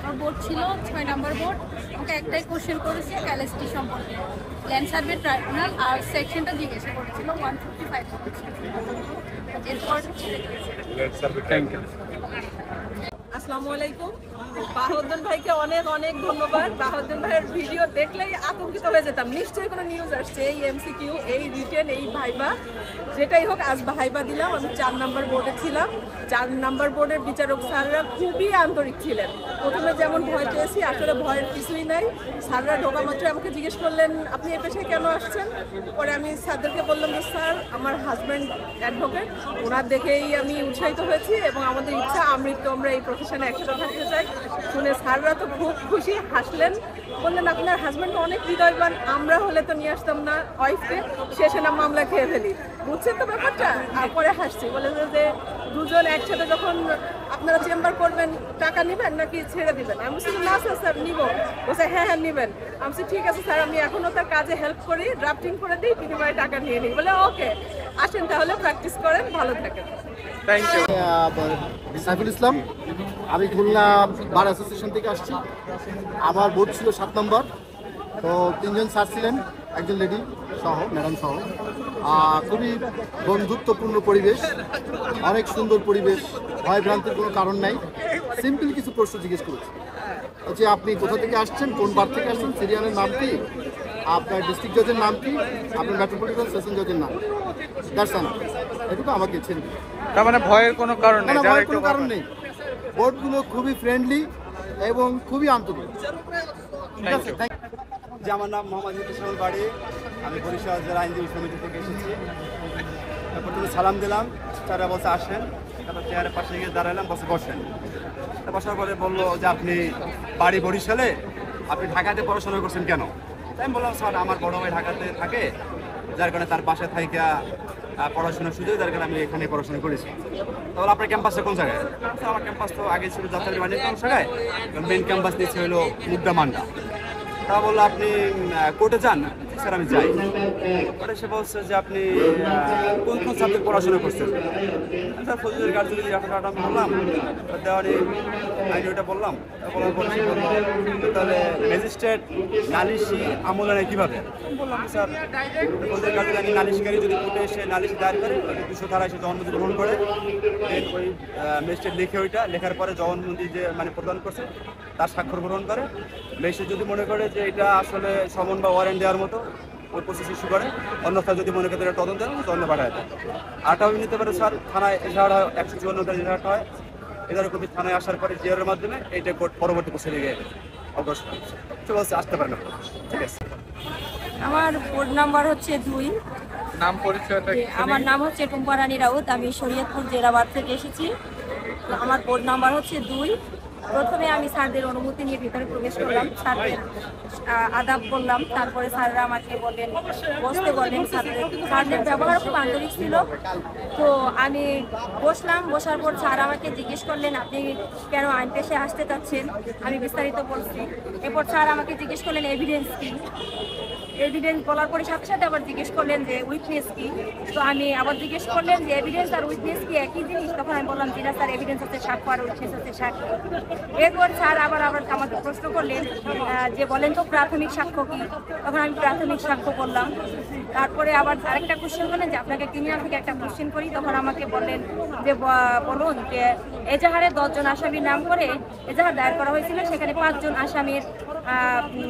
আমার বোর্ড ছিল 6 নম্বর বোর্ড। আমাকে একটাই কোশ্চেন করেছে ক্যালেস্টি সম্পর্কে, ল্যান্ড সার্ভে ট্রাইব্যুনাল, আর সেকশনটা জিজ্ঞাসা করেছিল 155 এরপর থ্যাংক ইউ। আসসালামু আলাইকুম। বাহাউদ্দিন ভাইকে অনেক অনেক ধন্যবাদ। বাহাউদ্দিন ভাইয়ের ভিডিও দেখলেই আতঙ্কিত হয়ে যেতাম, নিশ্চয়ই কোনো নিউজ আসছে, এই এমসিকিউ, এই রিটেন, এই ভাইবা, যেটাই হোক। আজ ভাইবা দিলাম, আমি 4 নম্বর বোর্ডে ছিলাম। 4 নম্বর বোর্ডের বিচারক স্যাররা খুবই আন্তরিক ছিলেন। প্রথমে যেমন ভয় পেয়েছি, আসলে ভয়ের কিছুই নাই। স্যাররা ঢোকা মাত্র আমাকে জিজ্ঞেস করলেন আপনি এ পেশায় কেন আসছেন। পরে আমি স্যারদেরকে বললাম যে স্যার আমার হাজব্যান্ড অ্যাডভোকেট, ওনার দেখেই আমি উৎসাহিত হয়েছি এবং আমাদের ইচ্ছা আমৃত্যু আমরা এই প্রফেশনে একসাথে থাকতে চাই। শুনে স্যাররা তো খুব খুশি, হাসলেন, বললেন আপনার হাজব্যান্ড অনেক হৃদয়বান, আমরা হলে তো নিয়ে আসতাম না ওয়াইফকে, শেষে না মামলা খেয়ে ফেলি। বুঝছেন তো ব্যাপারটা? আর পরে হাসছি, বলে যে দুজন একসাথে যখন আপনারা চেম্বার করবেন টাকা নেবেন নাকি ছেড়ে দিবেন। আমি বলছি না স্যার, স্যার নিব। বলছে হ্যাঁ হ্যাঁ নেবেন। আমি বলছি ঠিক আছে স্যার, আমি এখনও তার কাজে হেল্প করি, ড্রাফটিং করে দিই, বিনিময়ে টাকা নিয়ে নিই। বলে ওকে, আসেন তাহলে প্র্যাকটিস করেন, ভালো থাকেন। Thank you. সাইফুল ইসলাম, আমি খুলনা বার অ্যাসোসিয়েশন থেকে আসছি। আমার বোর্ড ছিল 7 নম্বর। তো 3 জন স্যার ছিলেন, একজন লেডি সহ, ম্যাডাম সহ। খুবই বন্ধুত্বপূর্ণ পরিবেশ, অনেক সুন্দর পরিবেশ, ভয় ভ্রান্তির কোনো কারণ নাই। সিম্পল কিছু প্রশ্ন জিজ্ঞেস করেছি যে আপনি কোথা থেকে আসছেন, কোন বার থেকে আসছেন, সিরিয়ালের নাম কি, আপনার ডিস্ট্রিক্ট জজের নাম কি, আপনার মেট্রোপলিটন সেশন জজের নাম, দ্যাটস অল। এটুকু আমাকে ছেড়ে দিন। তার মানে ভয়ের কোনো কারণ নেই, যারা ভয়ের একটু কোনো কারণ নেই। বোর্ডগুলো খুবই ফ্রেন্ডলি এবং খুবই আন্তরিক। ঠিক আছে, যে আমার নাম মোহাম্মদ ইসলাম বাড়ি, আমি বরিশাল জেলা আইনজীবী সমিতি থেকে এসেছি। প্রথমে সালাম দিলাম, স্যাররা বসে আসেন, তারপর চেয়ারের পাশে গিয়ে দাঁড়ালাম, বসে বসেন। বসার পরে বললো যে আপনি বাড়ি বরিশালে, আপনি ঢাকাতে পড়াশোনা করছেন কেন? তাই আমি বললাম স্যার আমার বড় ভাই ঢাকাতে থাকে, যার কারণে তার বাসায় থাইকা পড়াশোনার সুযোগ, যার কারণে আমি এখানে পড়াশোনা করেছি। তাহলে আপনার ক্যাম্পাসটা কোন জায়গায়? আমার ক্যাম্পাস তো আগে ছিল যাত্রাবাড়ি বাণিজ্য কোন জায়গায়, মেন ক্যাম্পাস দিয়েছে হলো মুগদা মান্ডা। তা বললো আপনি কোর্টে যান? স্যার আমি যাই। পরে সে বলছে যে আপনি কোন কোন সাবজেক্ট পড়াশোনা করছেন? স্যার ফৌজদারি কার্যবিধি ডাটা আমি বললাম, দেওয়ানি আইনি ওটা বললাম। বলার পরে সে বললো তাহলে ম্যাজিস্ট্রেট নালিশি আমলে নেয় কীভাবে? বললাম স্যার ফৌজদারি কার্যবিধি নালিশকারী যদি কোর্টে এসে নালিশ দায়ের করে 200 ধারায় সে জবানবন্দি গ্রহণ করে, দেন ওই ম্যাজিস্ট্রেট লিখে ওইটা লেখার পরে জবানবন্দি যে মানে প্রদান করছে তার স্বাক্ষর গ্রহণ করে। ম্যাজিস্ট্রেট যদি মনে করে যে এটা আসলে সমন বা ওয়ারেন্ট দেওয়ার মতো, ওই প্রসেস ইস্যু করে। অন্যথায় যদি মনে করে এটা তদন্ত তদন্ত পাঠায় দেয়। আরটাও নিতে পারে স্যার, থানায় এজাহার হয়, 154টা এজাহার হয়। এজাহার কপি থানায় আসার পরে জিআরের মাধ্যমে এইটা কোর্ট পরবর্তী প্রসিডিংয়ে অগ্রসর হচ্ছে, আসতে পারেন না। ঠিক আছে। আমার বোর্ড নাম্বার হচ্ছে 2। নাম পরিচয়টা কি? আমার নাম হচ্ছে টুম্পা রানী রাউত, আমি শরীয়তপুর জেলাবাদ থেকে এসেছি। আমার বোর্ড নাম্বার হচ্ছে 2। প্রথমে আমি স্যারদের অনুমতি নিয়ে ভিতরে প্রবেশ করলাম, স্যারদের আদাব করলাম। তারপরে স্যাররা আমাকে বললেন বসতে বললেন। স্যারদের ব্যবহার খুব আন্তরিক ছিল। তো আমি বসলাম, বসার পর স্যার আমাকে জিজ্ঞেস করলেন আপনি কেন আইন পেশায় আসতে চাচ্ছেন। আমি বিস্তারিত বলছি। এরপর স্যার আমাকে জিজ্ঞেস করলেন এভিডেন্স কি। এভিডেন্স বলার পরে সাথে সাথে আবার জিজ্ঞেস করলেন যে উইটনেস কি। তো আমি আবার জিজ্ঞেস করলেন যে এভিডেন্স আর উইটনেস কি একই জিনিস? তখন আমি বললাম যে না স্যার, এভিডেন্স হচ্ছে সাক্ষ্য আর উইটনেস হচ্ছে সাক্ষী। এরপর স্যার আবার আমাকে প্রশ্ন করলেন যে বলেন তো প্রাথমিক সাক্ষ্য কি। তখন আমি প্রাথমিক সাক্ষ্য বললাম। তারপরে আবার আরেকটা কোশ্চেন করলেন যে আপনাকে ক্রিমিনাল থেকে একটা কোশ্চেন করি। তখন আমাকে বললেন যে বলুন যে এজাহারে 10 জন আসামির নাম করে এজাহার দায়ের করা হয়েছিল, সেখানে 5 জন আসামির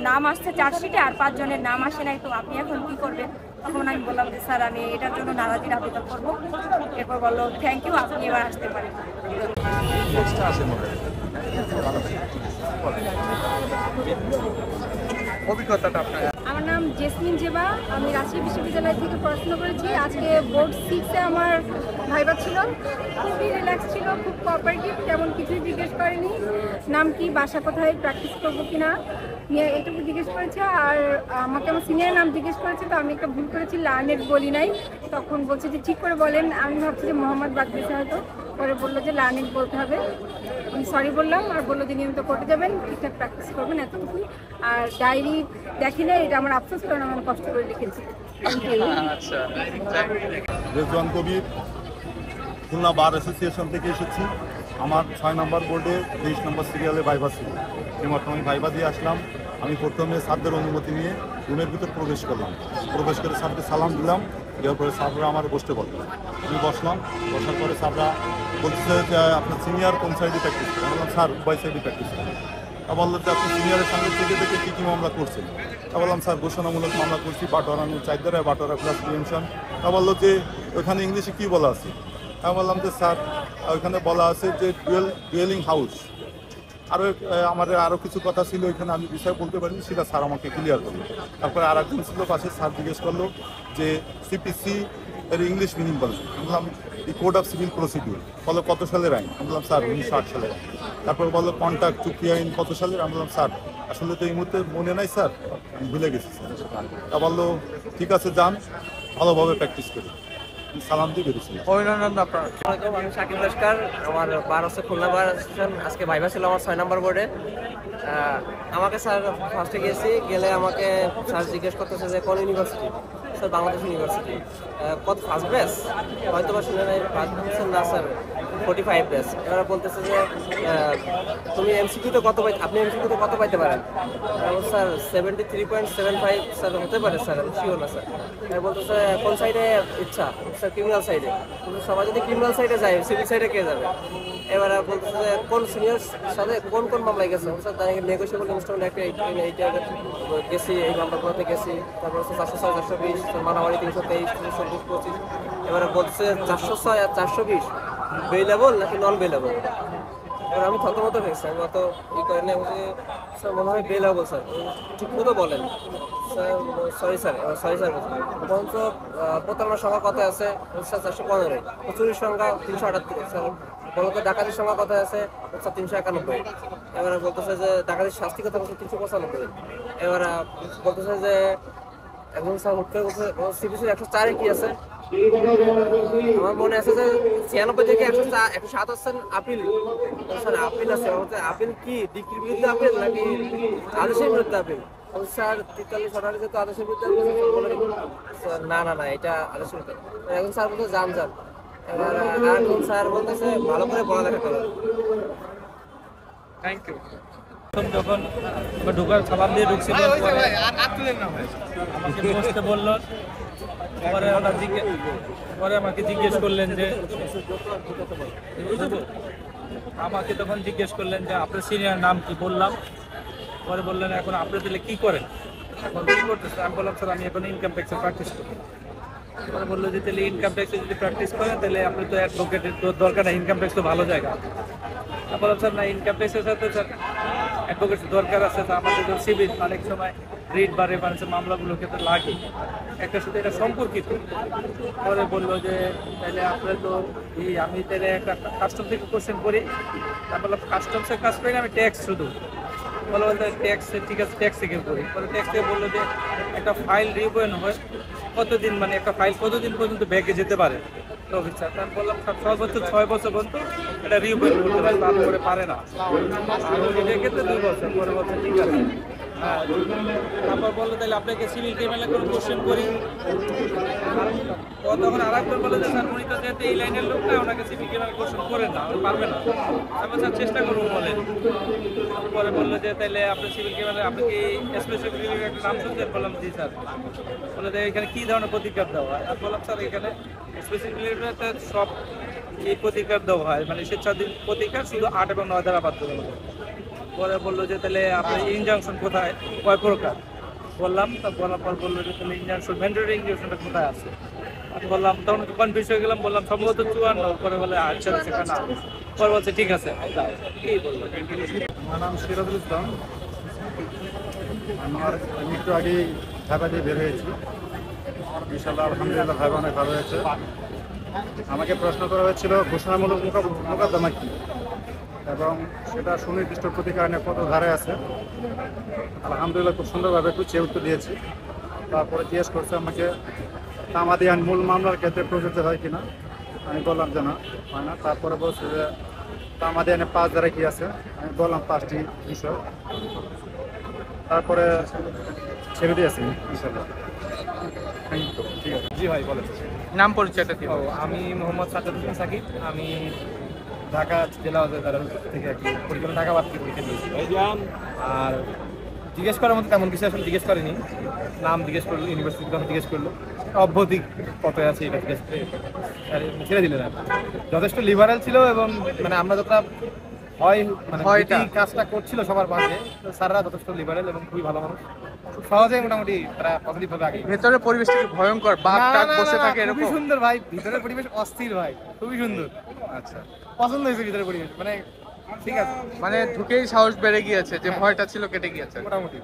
নাম আসছে চার্জশিটে আর 5 জনের নাম আসে নাই, তো আপনি এখন কি করবেন? তখন আমি বললাম যে স্যার আমি এটার জন্য নারাজির আবেদন করবো। এরপর বললো থ্যাংক ইউ, আপনি এবার আসতে পারেন। অভিজ্ঞতাটা আপনার? আমার নাম জেসমিন জেবা, আমি রাজশাহী বিশ্ববিদ্যালয় থেকে পড়াশোনা করেছি। আজকে বোর্ড 6-এ আমার ভাইবা ছিল। খুবই রিল্যাক্স ছিল, খুব কোঅপারেটিভ, তেমন কিছুই জিজ্ঞেস করেনি। নাম কি, বাসা কোথায়, প্র্যাকটিস করবো কিনা, এটুকু জিজ্ঞেস করেছে। আর আমাকে আমার সিনিয়র নাম জিজ্ঞেস করেছে, তো আমি একটা ভুল করেছি, লার্নেট বলি নাই। তখন বলছে যে ঠিক করে বলেন। আমি ভাবছি যে মোহাম্মদ বাদ দিয়েছে হয়তো। পরে বললো যে লার্নেট বলতে হবে। আমি সরি বললাম আর বললো যে নিয়মিত কোর্টে যাবেন, ঠিকঠাক প্র্যাকটিস করবেন, এতটুকুই। আর ডায়েরি দেখিলে এটা আমার আফসোস, কারণ আমি কষ্ট করে লিখেছি। আচ্ছা, রেজওয়ান কবির, খুলনা বার অ্যাসোসিয়েশন থেকে এসেছি। আমার 6 নম্বর বোর্ডে 23 নম্বর সিরিয়ালে ভাইভা ছিল। এইমাত্র আমি ভাইভা দিয়ে আসলাম। আমি প্রথমে স্যারদের অনুমতি নিয়ে রুমের ভিতর প্রবেশ করলাম। প্রবেশ করে স্যারকে সালাম দিলাম। দেওয়ার পরে স্যাররা আমার বসতে বললো। আমি বসলাম। বসার পরে স্যাররা বলছে যে আপনার সিনিয়র কোন সাইডে প্র্যাকটিস করেন? বললাম স্যার উভয় সাইডে প্র্যাকটিস করেন। তা বললো যে আপনি সিনিয়রের সঙ্গে থেকে থেকে কী কী মামলা করছেন? তা বললাম স্যার ঘোষণামূলক মামলা করছি, বাটোয়ারানি 4 ধারায় বাটোয়ারা প্লাস প্রিভেনশন। তা বললো যে ওখানে ইংলিশে কী বলা আছে? আমি বললাম যে স্যার ওইখানে বলা আছে যে ডুয়েলিং হাউস। আরও কিছু কথা ছিল ওইখানে, আমি বিষয় বলতে পারিনি, সেটা স্যার আমাকে ক্লিয়ার করলো। তারপরে আর একজন ছিল পাশে, স্যার জিজ্ঞেস করলো যে সিপিসি এর ইংলিশ মিনিং বলেন। বললাম দি কোড অফ সিভিল প্রসিডিউর। বলো কত সালের আইন? আমি বললাম স্যার 1960 সালের আইন। তারপর বললো কন্ট্রাক্ট চুক্তি আইন কত সালের? আমি বললাম স্যার আসলে তো এই মুহূর্তে মনে নাই স্যার, আমি ভুলে গেছি স্যার। তা বললো ঠিক আছে যান, ভালোভাবে প্র্যাকটিস করি। সালাম দিয়ে বেরিয়েছিলাম। অভিনন্দন আপনার। আমি শাকিব লস্কর, আমার বার হচ্ছে খুলনা বার অ্যাসোসিয়েশন। আজকে ভাইভা ছিল আমার 6 নম্বর বোর্ডে। আমাকে স্যার ফার্স্টে গেলে আমাকে স্যার জিজ্ঞেস করতেছে যে কোন ইউনিভার্সিটি? Sir Bangladesh university. কত ফার্স্ট ব্যাচ? হয়তো বা শুনে নাই, ফার্স্ট ব্যাচ না স্যার 45 ব্যাচ। এরা বলতেছে যে তুমি এমসিকিউতে কত আপনি এমসিকিউতে কত পাইতে পারেন? স্যার 73.75 স্যার হতে পারে স্যার, আমি শিওর না স্যার। বলতেছে কোন সাইডে ইচ্ছা? স্যার ক্রিমিনাল সাইডে। সবাই যদি ক্রিমিনাল সাইডে যায়, সিভিল সাইডে কে যাবে? এবার বলতেছে যে কোন সিনিয়র সাথে কোন কোন মামলায় গেছে? স্যার তাই নেগোসিয়েবল ইনস্ট্রুমেন্ট একটা এইটা গেছি, এই মামলাগুলোতে গেছি। তারপর হচ্ছে 406, 420, মারামারি 323, 324, 25। এবারে বলছে 406 আর 420 বেলেবল নাকি নন বেলেবল? এবার আমি থতমত হয়েছি, আমি অত ই করে না, স্যার মনে হয় বেলেবল স্যার, ঠিক মতো বলেন স্যার। সরি স্যার বরঞ্চ প্রতারণার সংখ্যা কত আছে? স্যার 415। চুরির সংখ্যা 378। স্যার বলতো ডাকাতির সংখ্যা কত আছে? স্যার 391। এবারে বলতেছে যে ডাকাতির শাস্তি কথা বলছে 395। এবারে বলতেছে যে এখন স্যার উঠতে বলছে সিবিসির 104-এ কি আছে? আমার মনে আছে যে 96 থেকে 107 হচ্ছেন আপিল। স্যার আপিল আছে, আপিল কি ডিগ্রির বিরুদ্ধে আপিল নাকি আদেশের বিরুদ্ধে আপিল? স্যার 43 যেহেতু আদেশের বিরুদ্ধে না না না এটা আদেশের বিরুদ্ধে। এখন স্যার বলতে যান। এবার এখন স্যার বলতেছে ভালো করে পড়ালেখা করো। Thank you. যখন ঢোকার সালাম দিয়ে ঢুকছি, আমাকে বসতে বললো। পরে আমাকে জিজ্ঞেস করলেন যে আপনার সিনিয়র নাম কি? বললাম। পরে বললেন এখন আপনি তাহলে কি করেন, এখন কি করতেছেন? আমি বললাম স্যার আমি এখন ইনকাম ট্যাক্সের প্র্যাকটিস করি। পরে বললো যে তাহলে ইনকাম ট্যাক্সে যদি প্র্যাকটিস করেন তাহলে আপনি তো অ্যাডভোকেটের দরকার না, ইনকাম ট্যাক্স তো ভালো জায়গা। আমি বললাম স্যার না, ইনকাম ট্যাক্সের সাথে স্যার অ্যাডভোকেটের দরকার আছে। আমাদের তো সিভিল অনেক সময় রিট বা রেফারেন্সের মামলাগুলোকে তো লাগে, একটা সাথে এটা সম্পর্কিত। পরে বললো যে তাহলে আপনার তো আমি তাহলে একটা কাস্টম থেকে কোশ্চেন করি। তা বললাম কাস্টমসের কাজ করি না, আমি ট্যাক্স শুধু। বলতে ট্যাক্স ঠিক আছে, ট্যাক্স থেকে করি। পরে ট্যাক্স থেকে বললো যে একটা ফাইল রিওপেন হয় কতদিন, মানে একটা ফাইল কতদিন পর্যন্ত ব্যাগে যেতে পারে অফিসার? আমি বললাম স্যার সর্বোচ্চ 6 বছর পর্যন্ত এটা রিওপেন করতে পারে, তারপরে পারে না। আর এটার ক্ষেত্রে 2 বছর। পরে বলছে ঠিক আছে। হ্যাঁ, তারপর বললো তাহলে আপনাকে সিভিল ক্রিমিনাল কোনো কোশ্চেন করি। তখন আর একবার বললো যে স্যার উনি তো যেহেতু এই লাইনের লোক না, ওনাকে সিভিল ক্রিমিনাল কোশ্চেন করেন না, উনি পারবে না। আমি স্যার চেষ্টা করবো বলেন। পরে বললো যে তাহলে আপনি সিভিল ক্রিমিনাল, আপনি কি স্পেসিফিক একটা নাম শুনছেন? বললাম জি স্যার। বলে যে এখানে কী ধরনের প্রতিকার দেওয়া হয়? আর বললাম স্যার এখানে স্পেসিফিক সব এই প্রতিকার দেওয়া হয়, মানে স্বেচ্ছাধীন প্রতিকার শুধু 8 এবং 9 ধারা বাদ দেওয়া হয়। পরে বললো যে তাহলে আপনার ইনজাংশন কোথায়, কয় প্রকার? বললাম। তা বলার পর বললো যে তাহলে ইনজাংশন, ম্যান্ডেটরি ইনজাংশনটা কোথায় আছে? আমি বললাম, তখন কনফিউজ হয়ে গেলাম। বললাম সম্ভবত 54। পরে বলে আচ্ছা সেখানে। পরে বলছে ঠিক আছে। আমার নাম সিরাজুল ইসলাম। আমি একটু আগেই ভাইভা দিয়ে বের হয়েছি। ইনশাআল্লাহ আলহামদুলিল্লাহ ভাইভা অনেক ভালো হয়েছে। আমাকে প্রশ্ন করা হয়েছিল ঘোষণামূলক মোকদ্দমা কি, এবং সেটা সুনির্দিষ্ট প্রতিকারণে কত ধারে আছে। আলহামদুলিল্লাহ খুব সুন্দরভাবে গুছিয়ে উত্তর দিয়েছি। তারপরে জিজ্ঞেস করছে আমাকে তামাদি আইন মূল মামলার ক্ষেত্রে প্রযোজ্য হয় কিনা। আমি বললাম যে না, হয় না। তারপরে বলছে যে তামাদি আইনে 5 ধারা কি আছে? আমি বললাম 5টি বিষয়। তারপরে ছেড়ে দিয়েছি ইনশাআল্লাহ। জি ভাই বলেন, নাম পরিচয়টা কি? আমি মোহাম্মদ সাজ্জাদ হোসেন সাকিব। আমি ঢাকা জেলা থেকে আর কি পরিকল্পনা ঢাকা বাদ থেকে পরীক্ষা দিয়েছি। আর জিজ্ঞেস করার মতো তেমন কিছু আসলে জিজ্ঞেস করেনি, নাম জিজ্ঞেস করলো, ইউনিভার্সিটির কথা জিজ্ঞেস করলো, অভ্যধিক কত আছে এটা জিজ্ঞেস করে ছেড়ে দিলেন। আর যথেষ্ট লিবারাল ছিল এবং মানে আমরা যতটা হয় মানে কাজটা করছিল সবার পাশে, স্যাররা যথেষ্ট লিবারেল এবং খুবই ভালো মানুষ, খুব সহজে মোটামুটি তারা পজিটিভ ভাবে আগে। ভেতরের পরিবেশটা কি ভয়ঙ্কর? বাঘ টাক বসে থাকে এরকম? খুবই সুন্দর ভাই, ভিতরের পরিবেশ অস্থির ভাই, খুবই সুন্দর। আচ্ছা, পছন্দ হয়েছে ভিতরের পরিবেশ, মানে ঠিক আছে, মানে ঢুকেই সাহস বেড়ে গিয়েছে, যে ভয়টা ছিল কেটে গিয়েছে মোটামুটি।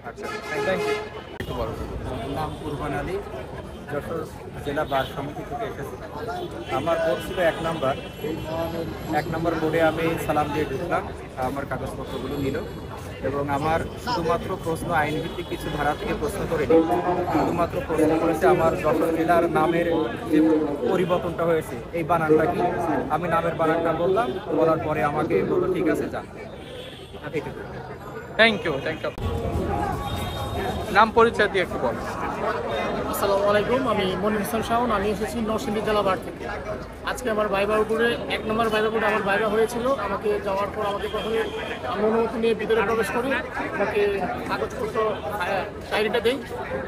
আচ্ছা, থ্যাংক ইউ। একটু বলো। নাম কুরবান আলী, যশোর জেলা বার সমিতি থেকে এসেছি। আমার বোর্ড ছিল 1 নম্বর বোর্ডে আমি সালাম দিয়ে ঢুকলাম, আমার কাগজপত্রগুলো নিল এবং আমার শুধুমাত্র প্রশ্ন আইনভিত্তিক কিছু ধারা থেকে প্রশ্ন করেনি, শুধুমাত্র প্রশ্ন করেছে আমার যশোর জেলার নামের যে পরিবর্তনটা হয়েছে এই বানানটা কি। আমি নামের বানানটা বললাম, বলার পরে আমাকে বললো ঠিক আছে যান। এইটুকু। Thank you. নাম পরিচয় দিয়ে একটু বলো। আসসালামু আলাইকুম, আমি মনির হোসেন শাওন, আমি এসেছি নরসিংদী জেলা বার থেকে। আজকে আমার ভাইবার উপরে 1 নম্বর ভাইবার উপরে আমার ভাইবা হয়েছিল। আমাকে যাওয়ার পর আমাকে প্রথমে আমি অনুমতি নিয়ে ভিতরে প্রবেশ করি, আমাকে কাগজপত্র ডায়েরিটা দেই।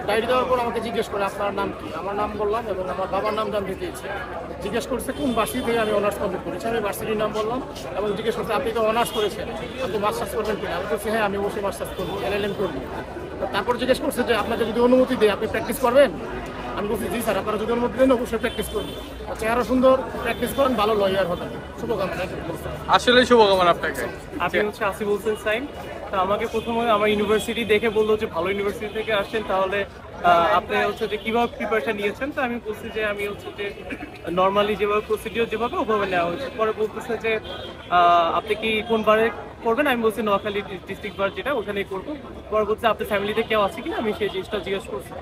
ডায়েরি দেওয়ার পর আমাকে জিজ্ঞেস করে আপনার নাম কি। আমার নাম বললাম এবং আমার বাবার নাম জানতে চেয়েছি। জিজ্ঞেস করছে কোন ভার্সিটি থেকে আমি অনার্স কমপ্লিট করেছি। আমি ভার্সিটির নাম বললাম এবং জিজ্ঞেস করছে আপনি তো অনার্স করেছেন, আপনি মাস্টার্স করবেন কিনা। আমি বলছি হ্যাঁ, আমি অবশ্যই মাস্টার্স করবো, LLM করবো। তারপর জিজ্ঞেস করছে যে আপনাকে যদি অনুমতি দেয় আপনি প্র্যাকটিস করবেন। আমি বলছি জি স্যার, আপনারা যদি অনুমতি দেন অবশ্যই প্র্যাকটিস করবেন। চেহারা সুন্দর, প্র্যাকটিস করেন, ভালো লয়ার হবেন। শুভকামনা। আসলে শুভকামনা আপনাকে। আপনি হচ্ছে আসিফ হোসেন সাইন। তো আমাকে প্রথমে আমার ইউনিভার্সিটি দেখে বললো যে ভালো ইউনিভার্সিটি থেকে আসছেন, তাহলে আপনি হচ্ছে যে কীভাবে প্রিপারেশন নিয়েছেন। তো আমি বলছি যে আমি হচ্ছে যে নর্মালি যেভাবে প্রসিডিওর যেভাবে ওভাবে নেওয়া হয়েছে। পরে বলতেছে যে আপনি কি কোন বারে করবেন। আমি বলছি নোয়াখালী ডিস্ট্রিক্ট বার যেটা ওখানেই করবো। পরে বলছে আপনার ফ্যামিলিতে কেউ আছে কিনা, আমি সেই জিনিসটা জিজ্ঞেস করছি।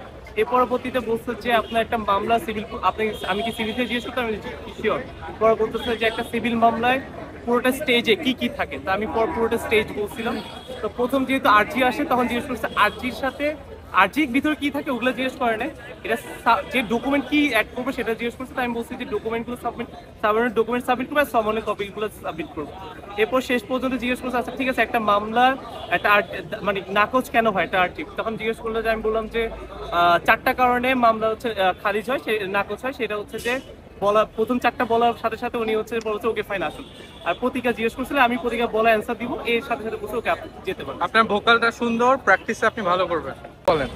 এর পরবর্তীতে বলছে যে আপনার একটা মামলা সিভিল, আপনি আমি কি সিভিল থেকে জিজ্ঞেস করতে, আমি শিওর। পরে বলতেছে যে একটা সিভিল মামলায় পুরোটা স্টেজে কি কি থাকে, তা আমি পুরোটা স্টেজ বলছিলাম। তো প্রথম যেহেতু আরজি আসে তখন জিজ্ঞেস করছে আরজির সাথে আরজির ভিতরে কি থাকে ওগুলো জিজ্ঞেস করে না, এটা যে ডকুমেন্ট কি অ্যাড করবে সেটা জিজ্ঞেস করছে। তাই আমি বলছি যে ডকুমেন্টগুলো সাবমিট ডকুমেন্ট সাবমিট করবো, সমানের কপিগুলো সাবমিট করবো। এরপর শেষ পর্যন্ত জিজ্ঞেস করছে আচ্ছা ঠিক আছে, একটা মামলার একটা মানে নাকচ কেন হয় এটা আর্টিক। তখন জিজ্ঞেস করলো যে আমি বললাম যে 4টা কারণে মামলা হচ্ছে খারিজ হয়, সে নাকচ হয়। সেটা হচ্ছে যে বলা প্রথম 4টা বলার সাথে সাথে উনি হচ্ছে বলছে ওকে ফাইন আসুন। আর প্রতিকা জিজ্ঞেস করছিলেন, আমি প্রতিকা বলা অ্যান্সার দিব, এর সাথে সাথে বলছে ওকে আপনি যেতে পারেন। আপনার ভোকালটা সুন্দর, প্র্যাকটিসে আপনি ভালো করবেন। বলেন।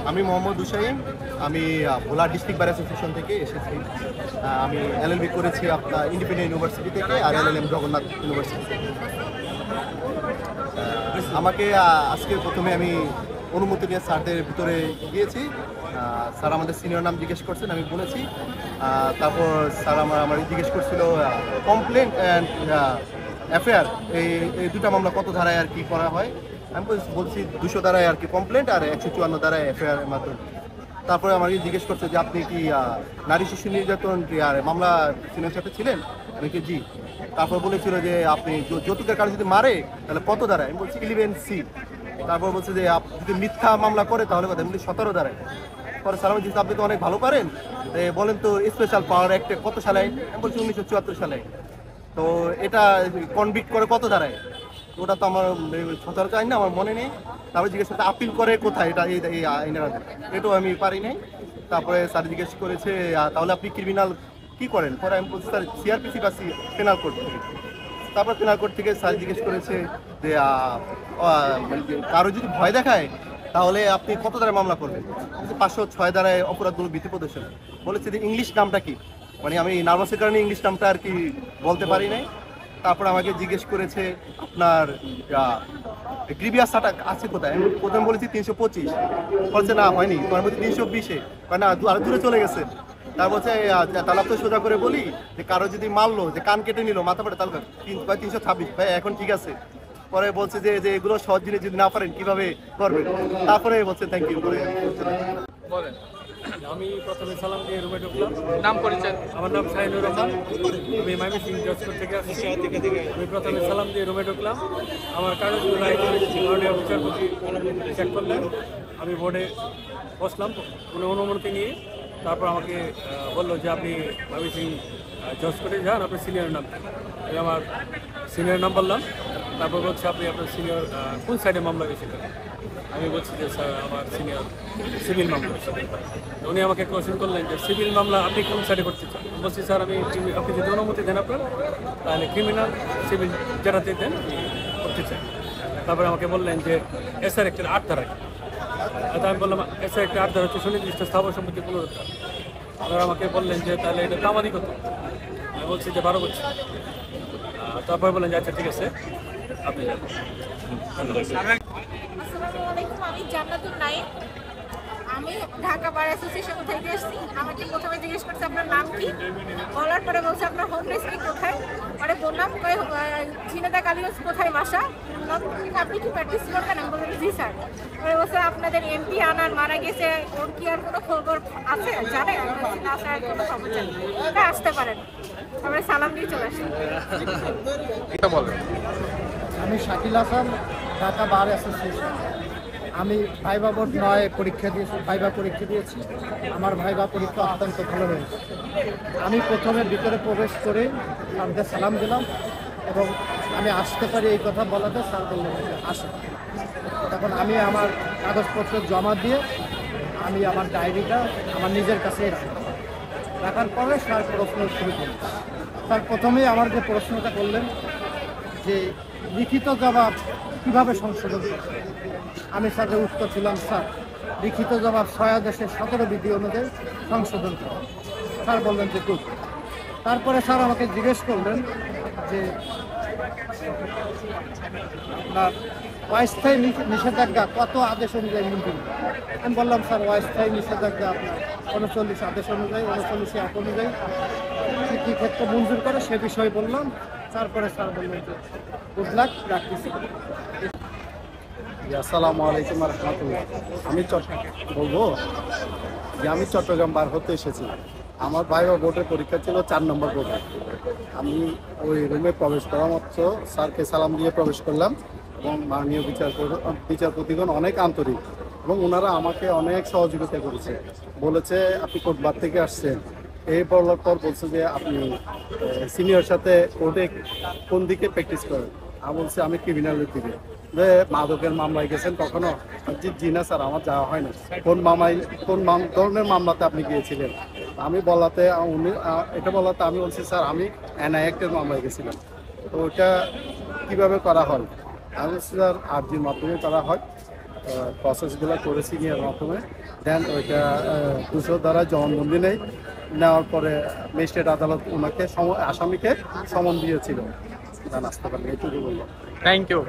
আমি মোহাম্মদ হুসাইন, আমি ভোলা ডিস্ট্রিক্ট বার অ্যাসোসিয়েশন থেকে এসেছি। আমি LLB করেছি আপনার ইন্ডিপেন্ডেন্ট ইউনিভার্সিটি থেকে আর LLM জগন্নাথ ইউনিভার্সিটি থেকে। আমাকে আজকে প্রথমে আমি অনুমতি নিয়ে স্যারদের ভিতরে গিয়েছি। স্যার আমাদের সিনিয়র নাম জিজ্ঞেস করছেন, আমি বলেছি। তারপর স্যার আমার জিজ্ঞেস করছিল কমপ্লেন্ট অ্যান্ড এফআইআর, এই দুটা মামলা কত ধারায় আর কি করা হয়। আমি বলছি 200 ধারায় আর কি কমপ্লেন্ট আর 154 ধারায় এফআইআর এর মাধ্যমে। তারপরে আমাকে জিজ্ঞেস করছে যে আপনি কি নারী শিশু নির্যাতন আর মামলা সিনিয়র সাথে ছিলেন। আমি কি জি। তারপর বলেছিল যে আপনি যৌতুকের কারণে যদি মারে তাহলে কত ধারায়। আমি বলছি 11C। তারপর বলছে যে যদি মিথ্যা মামলা করে তাহলে কথা, আমি 17 ধারায়। পরে সালাম জিজ্ঞেস আপনি তো অনেক ভালো পারেন, বলেন তো স্পেশাল পাওয়ার অ্যাক্টে কত সালে। আমি বলছি 1974 সালে। তো এটা কনভিক্ট করে কত ধারায়, ওটা তো আমার সচরাচর আইন না, আমার মনে নেই। তারপরে জিজ্ঞেস করতে আপিল করে কোথায়, এটা এই আইনের এটাও আমি পারি নাই। তারপরে স্যার জিজ্ঞেস করেছে তাহলে আপনি ক্রিমিনাল কি করেন। পরে আমি বলছি স্যার CRPC বা পেনাল কোড থেকে। তারপর পেনাল কোড থেকে স্যার জিজ্ঞেস করেছে যে কারো যদি ভয় দেখায় তাহলে আপনি কত ধারায় মামলা করবেন। 506 ধারায় অপরাধমূলক ভীতি প্রদর্শন। বলেছে যে ইংলিশ নামটা কি, মানে আমি নার্ভাসের কারণে ইংলিশ নামটা আর কি বলতে পারি নাই। তারপর আমাকে জিজ্ঞেস করেছে আপনার গ্রিভিয়াস আটাক আছে কোথায়। আমি প্রথমে বলেছি 325, বলছে না হয়নি। তোমার মধ্যে 320-এ, না আরো দূরে চলে গেছে। তার বলছে তাহলে তো সোজা করে বলি যে কারো যদি মারলো, যে কান কেটে নিল, মাথা ফাটে, তাহলে 326 ভাই এখন ঠিক আছে। পরে বলছে যে এগুলো সহজ জিনিস যদি না পারেন কিভাবে করবেন। তারপরে বলছে থ্যাংক ইউ করে বলেন। আমি প্রথমে সালাম দিয়ে রুমে ঢুকলাম। নাম পরিচয়। আমার নাম শাহিনুর রহমান, আমি ময়মনসিংহ যশোর থেকে আসছি। আমি প্রথমে সালাম দিয়ে রুমে ঢুকলাম। আমার কাগজগুলো অফিসার চেক করলেন। আমি বোর্ডে বসলাম কোনো অনুমতি নিয়ে। তারপর আমাকে বললো যে আপনি ময়মনসিংহ জজ করে যান, আপনার সিনিয়র নাম। আমি আমার সিনিয়র নাম বললাম, তারপর বলছে আপনি আপনার সিনিয়র কোন সাইডে মামলা গেছিলেন। আমি বলছি যে স্যার আমার সিনিয়র সিভিল মামলা হয়েছিল। উনি আমাকে কোশ্চেন করলেন যে সিভিল মামলা আপনি কোন সাইডে করতে চান। বলছি স্যার আমি আপনি যদি অনুমতি দেন আপনার, তাহলে ক্রিমিনাল সিভিল যেটাতে দেন আমি করতে চাই। তারপরে আমাকে বললেন যে এসআর একটা 8 ধারা। আমি বললাম এসআর একটা 8 ধারা হচ্ছে সুনির্দিষ্ট স্থাবর সম্পত্তি পুনরুদ্ধার। ওনারা আমাকে বললেন যে তাহলে এটা তামাদি কত। আমি বলছি যে 12 বছর। তারপরে বললেন যে আচ্ছা ঠিক আছে আপনি যান। আসসালামু আলাইকুম, আমি জান্নাতুন নাইম। আমি ঢাকা বার অ্যাসোসিয়েশন থেকে এসেছি। আমাকে প্রথমে জিজ্ঞেস করছে আপনার নাম কি, বলার পরে বলছে আপনার হোম রেসিডেন্ট কোথায়। পরে বললাম ঝিনেদা কালীগঞ্জ কোথায় বাসা। আপনি কি প্র্যাকটিস করবেন? আমি বললাম জি স্যার। পরে বলছে আপনাদের এমপি আনার মারা গেছে, ওর কি আর কোনো খবর আছে জানে? আমি বলছি না স্যার, কোনো খবর জানি না, আসতে পারেন। তারপরে সালাম দিয়ে চলে আসি। এটা বলেন। আমি শাকিল হাসান, ঢাকা বার অ্যাসোসিয়েশন। আমি ভাইবা বোর্ড 9 পরীক্ষা দিয়েছি, ভাইবা পরীক্ষা দিয়েছি। আমার ভাইবা পরীক্ষা অত্যন্ত ভালো হয়েছে। আমি প্রথমে ভিতরে প্রবেশ করে স্যারকে সালাম দিলাম এবং আমি আসতে পারি এই কথা বলাতে স্যার বললেন আসে। তখন আমি আমার কাগজপত্র জমা দিয়ে আমি আমার ডায়েরিটা আমার নিজের কাছেই রাখার পরে স্যার প্রশ্ন শুরু করলেন। স্যার প্রথমেই আমার যে প্রশ্নটা করলেন যে লিখিত জবাব কীভাবে সংশোধন করবে। আমি স্যারের উত্তর ছিলাম স্যার লিখিত জবাব 6 আদেশের 17 বিধি অনুযায়ী সংশোধন করে। স্যার বললেন যে গুড। তারপরে স্যার আমাকে জিজ্ঞেস করলেন যে আপনার অস্থায়ী নিষেধাজ্ঞা কত আদেশ অনুযায়ী মঞ্জুর। আমি বললাম স্যার অস্থায়ী নিষেধাজ্ঞা আপনার 39 আদেশ অনুযায়ী 39 এক অনুযায়ী কী ক্ষেত্রে মঞ্জুর করে সে বিষয়ে বললাম। তারপরে স্যার বললেন যে গুড লাক, প্র্যাকটিস। আসসালামু আলাইকুম রহমতুল্লাহ। আমি বলবো যে আমি চট্টগ্রাম বার হতে এসেছি। আমার ভাইবা বোর্ডের পরীক্ষা ছিল 4 নম্বর বোর্ডে। আমি ওই রুমে প্রবেশ করা মাত্র স্যারকে সালাম দিয়ে প্রবেশ করলাম এবং মাননীয় বিচারপতিগণ অনেক আন্তরিক এবং ওনারা আমাকে অনেক সহযোগিতা করেছে। বলেছে আপনি কোর্টবার থেকে আসছেন, এই বলার পর বলছে যে আপনি সিনিয়র সাথে কোর্টে কোন দিকে প্র্যাকটিস করেন। আমি বলছি আমি ক্রিমিনালের দিকে। যে মাদকের মামলায় গেছেন কখনো? জি না স্যার, আমার যাওয়া হয় না। কোন ধরনের মামলাতে আপনি গিয়েছিলেন? আমি বলাতে উনি এটা বলাতে আমি বলছি স্যার আমি এনআই অ্যাক্টের মামলায় গেছিলাম। তো ওইটা কীভাবে করা হয়? আমি বলছি স্যার আর্জির মাধ্যমে করা হয়, প্রসেসগুলো করে সিনিয়র মাধ্যমে। দেন ওইটা 200 দ্বারা জবানবন্দি নেওয়ার পরে ম্যাজিস্ট্রেট আদালত ওনাকে আসামিকে সমন দিয়েছিল। আসতে পারেন, এইটুকু বলবো। Thank you.